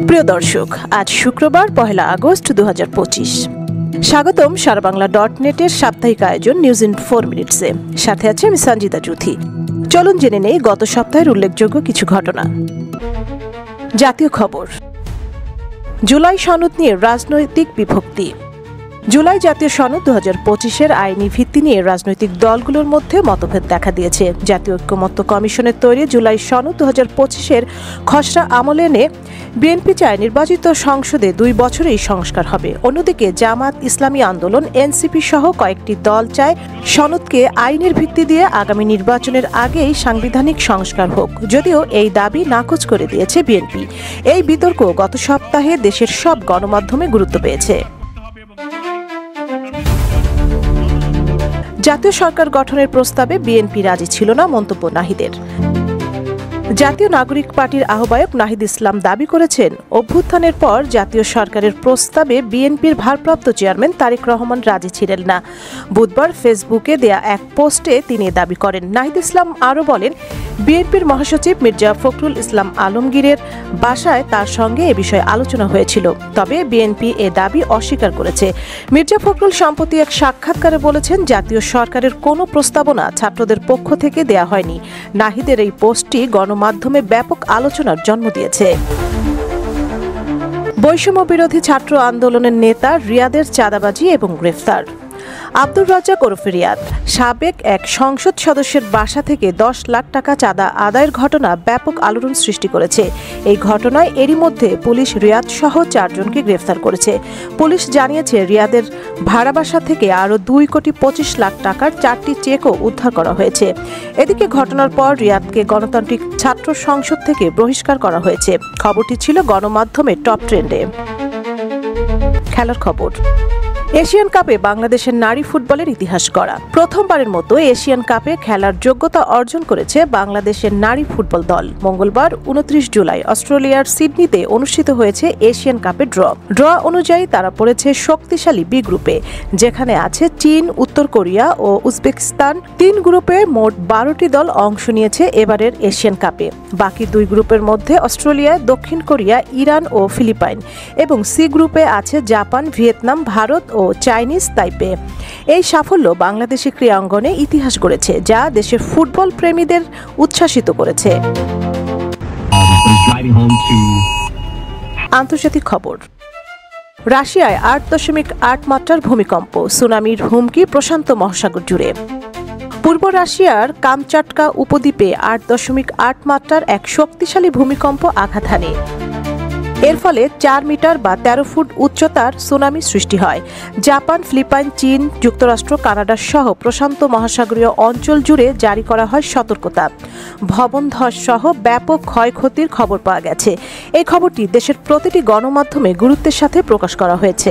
প্রিয় দর্শক, আজ শুক্রবার 1 আগস্ট 2025। স্বাগতম সারাবাংলা.নেটের সাপ্তাহিক আয়োজন নিউজ ইন 4 মিনিটসে। সাথে আছে আমি সঞ্জিতা জুথি। চলুন জেনে নেই গত সপ্তাহের উল্লেখযোগ্য কিছু ঘটনা। জাতীয় খবর। জুলাই সনদ নিয়ে রাজনৈতিক বিভক্তি। জুলাই জাতীয় সনদ 2025-এর আইনি ভিত্তি নিয়ে রাজনৈতিক দলগুলোর মধ্যে মতভেদ দেখা দিয়েছে। জাতীয় ঐক্যমত্য কমিশনের তৈরি জুলাই সনদ 2025-এর খসড়া আমলে এনে বিএনপি চায় নির্বাচিত সংসদে 2 বছরেই সংস্কার হবে। অন্যদিকে জামাত ইসলামী আন্দোলন, এনসিপি সহ কয়েকটি দল চায় সনদকে আইনের ভিত্তি দিয়ে আগামী নির্বাচনের আগেই সাংবিধানিক সংস্কার হোক, যদিও এই দাবি নাকচ করে দিয়েছে বিএনপি। এই বিতর্ক গত সপ্তাহে দেশের সব গণমাধ্যমে গুরুত্ব পেয়েছে। জাতীয় সরকার গঠনের প্রস্তাবে বিএনপি রাজি ছিল না, মন্তব্য নাহিদের। জাতীয় নাগরিক পার্টির আহ্বায়ক নাহিদ ইসলাম দাবি করেছেন, অভ্যুত্থানের পর জাতীয় সরকারের প্রস্তাবে বিএনপির ভারপ্রাপ্ত চেয়ারম্যান তারেক রহমান রাজি ছিলেন না। বুধবার ফেসবুকে দেয়া এক পোস্টে তিনি দাবি করেন। নাহিদ ইসলাম আরও বলেন, বিএনপির মহাসচিব মির্জা ফখরুল ইসলাম আলমগীরের বাসায় তার সঙ্গে এ বিষয়ে আলোচনা হয়েছিল, তবে বিএনপি এ দাবি অস্বীকার করেছে। মির্জা ফখরুল সম্প্রতি এক সাক্ষাৎকারে বলেছেন, জাতীয় সরকারের কোনো প্রস্তাবনা ছাত্রদের পক্ষ থেকে দেয়া হয়নি। নাহিদের এই পোস্টটি গণমাধ্যমে ব্যাপক আলোচনার জন্ম দিয়েছে। বৈষম্য বিরোধী ছাত্র আন্দোলনের নেতা রিয়াদের চাঁদাবাজি এবং গ্রেফতার। আব্দুর রাজ্জাক ওরফে রিয়াদ সাবেক এক সংসদ সদস্যের বাসা থেকে 10 লাখ টাকা চাঁদা আদায়ের ঘটনা ব্যাপক আলোড়ন সৃষ্টি করেছে। এই ঘটনায় এরই মধ্যে পুলিশ রিয়াদ সহ 4 জনকে গ্রেফতার করেছে। পুলিশ জানিয়েছে, রিয়াদের ভাড়া বাসা থেকে আরও 2,25 লাখ টাকার 4টি চেকও উদ্ধার করা হয়েছে। এদিকে ঘটনার পর রিয়াদকে গণতান্ত্রিক ছাত্র সংসদ থেকে বহিষ্কার করা হয়েছে। খবরটি ছিল গণমাধ্যমে টপ ট্রেন্ডে। খেলার খবর। এশিয়ান কাপে বাংলাদেশের নারী ফুটবলের ইতিহাস গড়া। প্রথমবারের মতো এশিয়ান কাপে খেলার যোগ্যতা অর্জন করেছে বাংলাদেশের নারী ফুটবল দল। মঙ্গলবার 29 জুলাই অস্ট্রেলিয়ার সিডনিতে অনুষ্ঠিত হয়েছে এশিয়ান কাপের ড্র অনুযায়ী তারা পড়েছে শক্তিশালী বি গ্রুপে, যেখানে আছে চীন, উত্তর কোরিয়া ও উজবেকিস্তান। 3 গ্রুপে মোট 12টি দল অংশ নিয়েছে এবারের এশিয়ান কাপে। বাকি 2 গ্রুপের মধ্যে অস্ট্রেলিয়া, দক্ষিণ কোরিয়া, ইরান ও ফিলিপাইন এবং সি গ্রুপে আছে জাপান, ভিয়েতনাম, ভারত ও চাইনিজ তাইপে। এই সাফল্য বাংলাদেশের ক্রীড়াঙ্গনে ইতিহাস গড়েছে, যা দেশের ফুটবল প্রেমীদের উচ্ছ্বাসিত করেছে। আন্তর্জাতিক খবর। রাশিয়ায় 8.8 মাত্রার ভূমিকম্প, সুনামির হুমকি প্রশান্ত মহাসাগর জুড়ে। পূর্ব রাশিয়ার কামচাটকা উপদ্বীপে 8.8 মাত্রার এক শক্তিশালী ভূমিকম্প আঘাত হানে। এর ফলে 4 মিটার বা 13 ফুট উচ্চতার সুনামি সৃষ্টি হয়। জাপান, ফিলিপাইন, চীন, যুক্তরাষ্ট্র, কানাডা সহ প্রশান্ত মহাসাগরীয় অঞ্চল জুড়ে জারি করা হয় সতর্কতা। ভবন ধস সহ ব্যাপক ক্ষয়ক্ষতির খবর পাওয়া গেছে। এই খবরটি দেশের প্রতিটি গণমাধ্যমে গুরুত্বের সাথে প্রকাশ করা হয়েছে।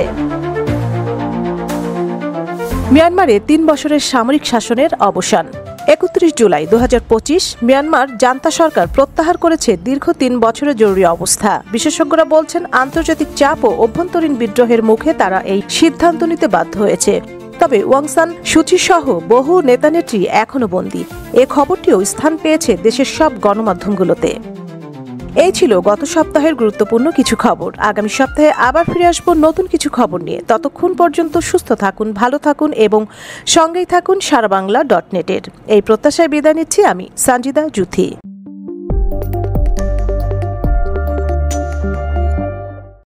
মিয়ানমারে 3 বছরের সামরিক শাসনের অবসান। 31 জুলাই 2025 মিয়ানমার জান্তা সরকার প্রত্যাহার করেছে দীর্ঘ 3 বছরের জরুরি অবস্থা। বিশেষজ্ঞরা বলছেন, আন্তর্জাতিক চাপ ও অভ্যন্তরীণ বিদ্রোহের মুখে তারা এই সিদ্ধান্ত নিতে বাধ্য হয়েছে। তবে ওয়াং সান সুচি সহ বহু নেতানেত্রী এখনো বন্দী। এ খবরটিও স্থান পেয়েছে দেশের সব গণমাধ্যমগুলোতে। এই ছিল গত সপ্তাহের গুরুত্বপূর্ণ কিছু খবর। আগামী সপ্তাহে আবার ফিরে আসবো নতুন কিছু খবর নিয়ে। ততক্ষণ পর্যন্ত সুস্থ থাকুন, ভালো থাকুন এবং সঙ্গেই থাকুন সারাবাংলা.নেটের। এই প্রত্যাশায় বিদায় নিচ্ছি আমি সঞ্জিতা জুথি।